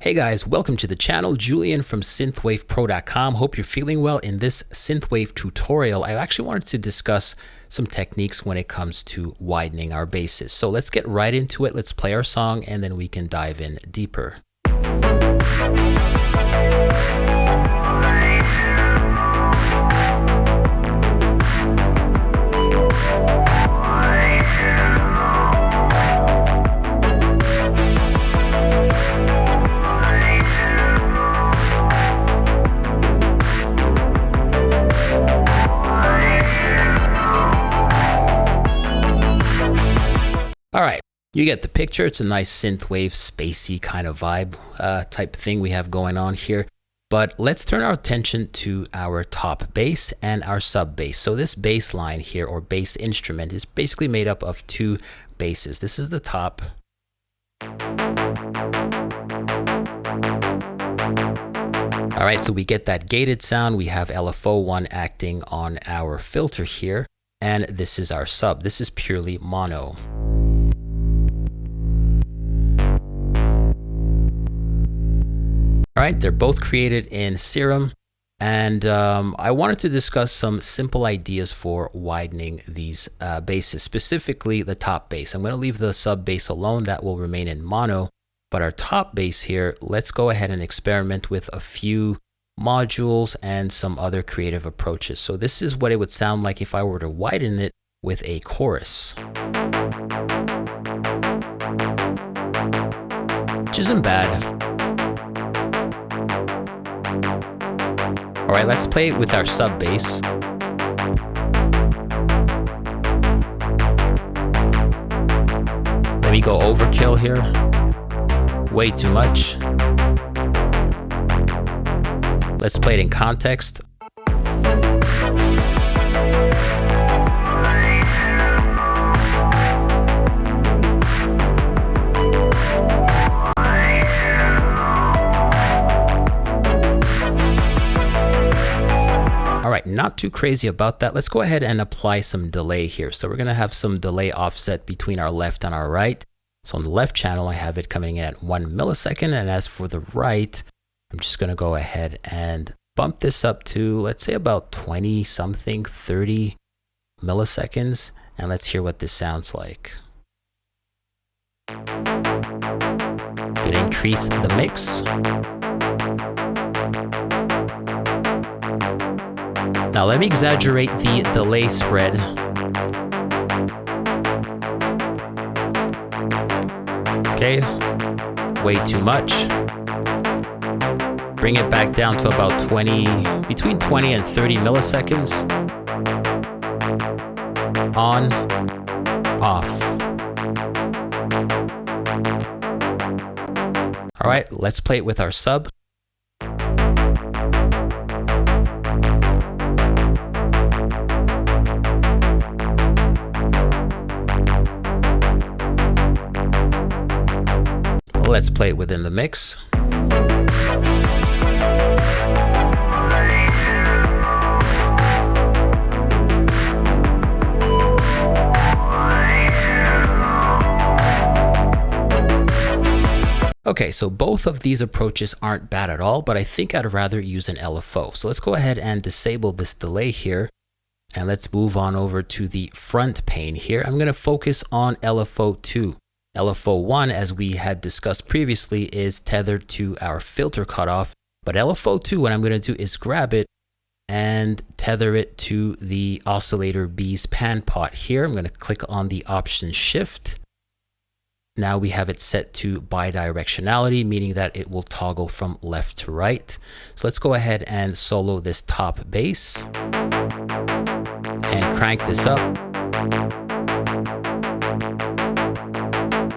Hey guys, welcome to the channel. Julian from synthwavepro.com. Hope you're feeling well. In this synthwave tutorial, I actually wanted to discuss some techniques when it comes to widening our basses. So let's get right into it. Let's play our song and then we can dive in deeper. All right, you get the picture. It's a nice synthwave, spacey kind of vibe type thing we have going on here. But let's turn our attention to our top bass and our sub bass. So this bass line here, or bass instrument, is basically made up of two basses. This is the top. All right, so we get that gated sound. We have LFO1 acting on our filter here. And this is our sub. This is purely mono. All right, they're both created in Serum, and I wanted to discuss some simple ideas for widening these basses, specifically the top bass. I'm going to leave the sub bass alone. That will remain in mono, but our top bass here, let's go ahead and experiment with a few modules and some other creative approaches. So this is what it would sound like if I were to widen it with a chorus, which isn't bad. All right, let's play it with our sub bass. Let me go overkill here. Way too much. Let's play it in context. All right, not too crazy about that. Let's go ahead and apply some delay here. So we're gonna have some delay offset between our left and our right. So on the left channel, I have it coming in at 1 millisecond. And as for the right, I'm just gonna go ahead and bump this up to, let's say about 20 something, 30 milliseconds. And let's hear what this sounds like. Gonna increase the mix. Now let me exaggerate the delay spread. Okay, way too much. Bring it back down to about between 20 and 30 milliseconds. On, off. All right, let's play it with our sub. Let's play it within the mix. Okay, so both of these approaches aren't bad at all, but I think I'd rather use an LFO. So let's go ahead and disable this delay here. And let's move on over to the front pane here. I'm going to focus on LFO2. LFO1, as we had discussed previously, is tethered to our filter cutoff. But LFO2, what I'm going to do is grab it and tether it to the oscillator B's pan pot here. I'm going to click on the option shift. Now we have it set to bidirectionality, meaning that it will toggle from left to right. So let's go ahead and solo this top bass and crank this up.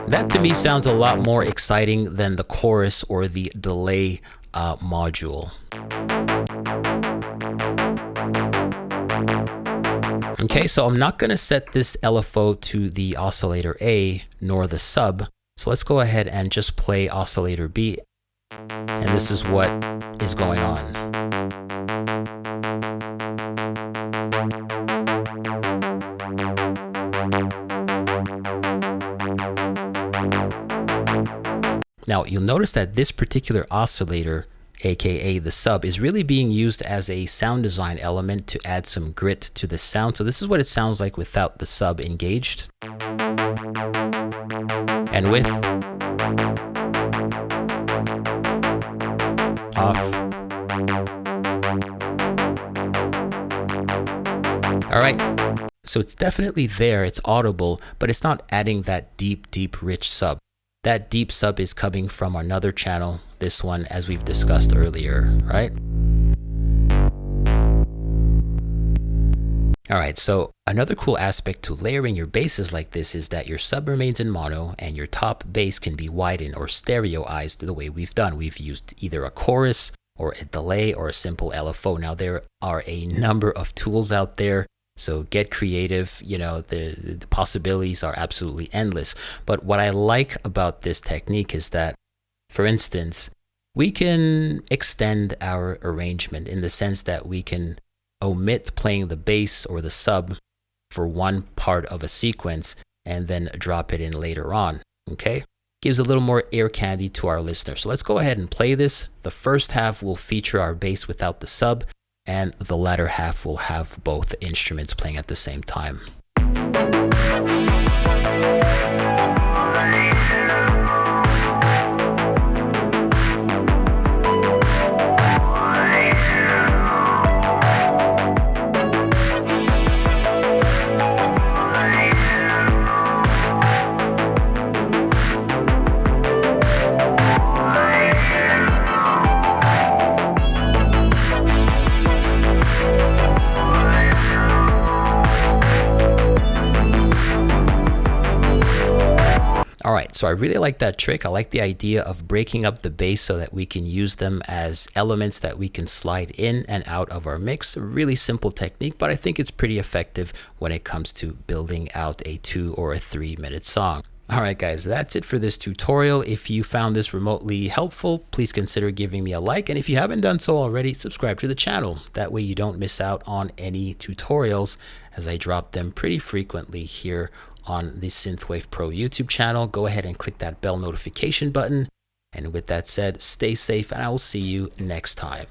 That to me sounds a lot more exciting than the chorus or the delay module. Okay, so I'm not going to set this LFO to the oscillator A nor the sub. So let's go ahead and just play oscillator B. And this is what is going on. Now you'll notice that this particular oscillator, aka the sub, is really being used as a sound design element to add some grit to the sound. So this is what it sounds like without the sub engaged. And with, off. All right, so it's definitely there, it's audible, but it's not adding that deep, rich sub. That deep sub is coming from another channel, this one, as we've discussed earlier, right? All right, so another cool aspect to layering your basses like this is that your sub remains in mono and your top bass can be widened or stereoized the way we've done. We've used either a chorus or a delay or a simple LFO. Now there are a number of tools out there, so get creative. You know, the possibilities are absolutely endless. But what I like about this technique is that, for instance, we can extend our arrangement in the sense that we can omit playing the bass or the sub for one part of a sequence and then drop it in later on, okay? Gives a little more ear candy to our listeners. So let's go ahead and play this. The first half will feature our bass without the sub, and the latter half will have both instruments playing at the same time. All right, so I really like that trick. I like the idea of breaking up the bass so that we can use them as elements that we can slide in and out of our mix. A really simple technique, but I think it's pretty effective when it comes to building out a 2 or a 3 minute song. All right, guys, that's it for this tutorial. If you found this remotely helpful, please consider giving me a like. And if you haven't done so already, subscribe to the channel. That way you don't miss out on any tutorials, as I drop them pretty frequently here on the Synthwave Pro YouTube channel. Go ahead and click that bell notification button. And with that said, stay safe, and I will see you next time.